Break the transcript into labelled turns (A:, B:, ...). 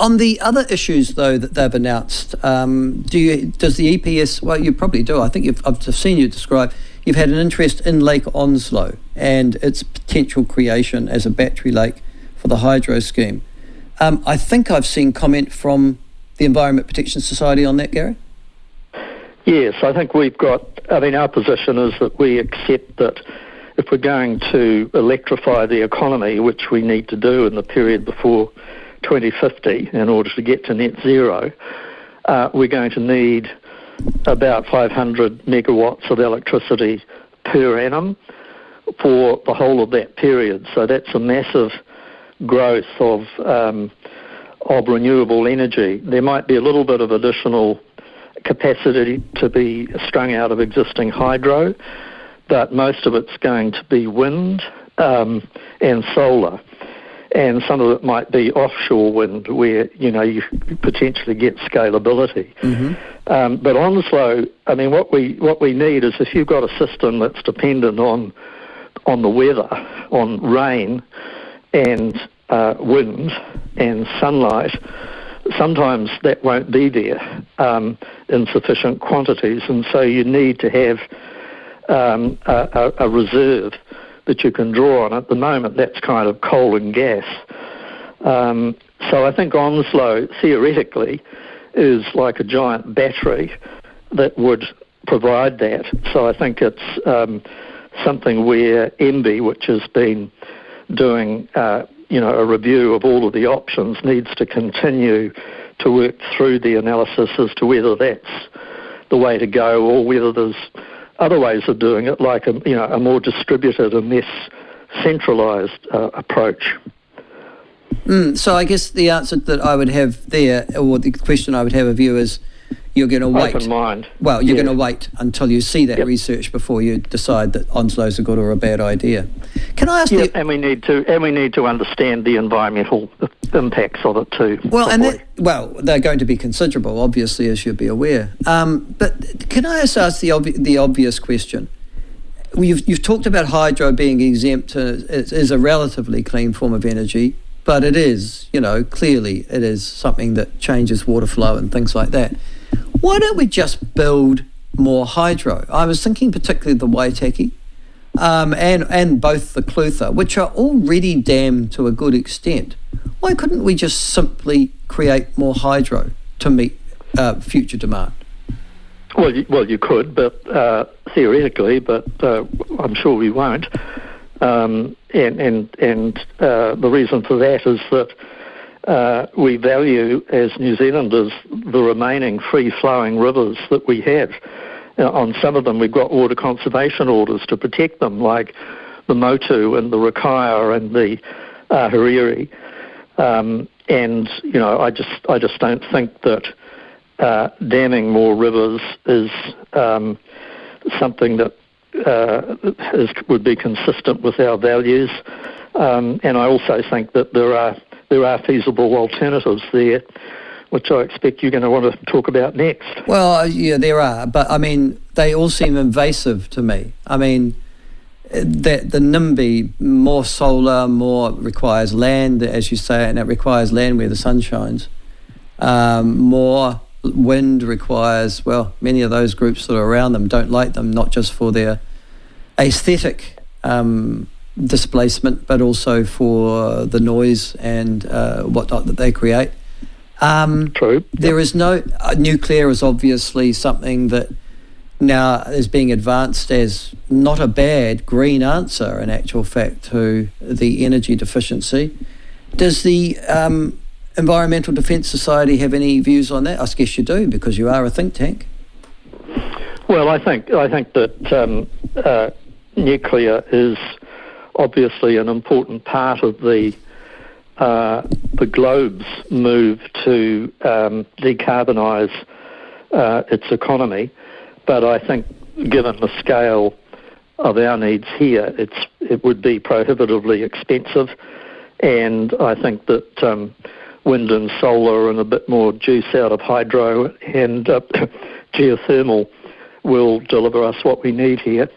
A: On the other issues, though, that they've announced, does the EPS, well, you probably do, I think I've seen you describe, you've had an interest in Lake Onslow and its potential creation as a battery lake for the hydro scheme. I think I've seen comment from the Environment Protection Society on that, Gary?
B: Yes, I think our position is that we accept that if we're going to electrify the economy, which we need to do in the period before 2050 in order to get to net zero, we're going to need about 500 megawatts of electricity per annum for the whole of that period. So that's a massive growth of renewable energy. There might be a little bit of additional capacity to be strung out of existing hydro, but most of it's going to be wind and solar. And some of it might be offshore wind where, you potentially get scalability. Mm-hmm. But Onslow, what we need is if you've got a system that's dependent on the weather, on rain and wind and sunlight, sometimes that won't be there in sufficient quantities, and so you need to have a reserve that you can draw on. At the moment, that's kind of coal and gas. So I think Onslow, theoretically, is like a giant battery that would provide that. So I think it's something where MB, which has been doing a review of all of the options, needs to continue to work through the analysis as to whether that's the way to go or whether there's other ways of doing it, like a more distributed and less centralised approach.
A: So I guess the answer that I would have there, or the question I would have of you is, you're going to wait.
B: Open mind.
A: Well, you're going to wait until you see that research before you decide that Onslow's a good or a bad idea. Can I ask you?
B: And we need to understand the environmental impacts of it too.
A: Well, they're going to be considerable, obviously, as you'll be aware. But can I just ask the obvious question? You've talked about hydro being exempt. It is a relatively clean form of energy, but it is, clearly it is something that changes water flow and things like that. Why don't we just build more hydro? I was thinking particularly the Waitaki and both the Clutha, which are already dammed to a good extent. Why couldn't we just simply create more hydro to meet future demand?
B: Well, you could, but theoretically, but I'm sure we won't. And the reason for that is that we value, as New Zealanders, the remaining free-flowing rivers that we have. On some of them, we've got water conservation orders to protect them, like the Motu and the Rakaia and the Hariri. I just don't think that damming more rivers is something that would be consistent with our values. And I also think that there are feasible alternatives there, which I expect you're going to want to talk about next.
A: Well, yeah, there are, but they all seem invasive to me. The NIMBY, more solar, more requires land, as you say, and it requires land where the sun shines. More wind requires, many of those groups that are around them don't like them, not just for their aesthetic displacement, but also for the noise and whatnot that they create.
B: True.
A: There is no nuclear is obviously something that now is being advanced as not a bad green answer in actual fact to the energy deficiency. Does the Environmental Defence Society have any views on that? I guess you do, because you are a think tank.
B: Well, I think that nuclear is obviously an important part of the globe's move to decarbonise its economy. But I think, given the scale of our needs here, it would be prohibitively expensive. And I think that wind and solar and a bit more juice out of hydro and geothermal will deliver us what we need here.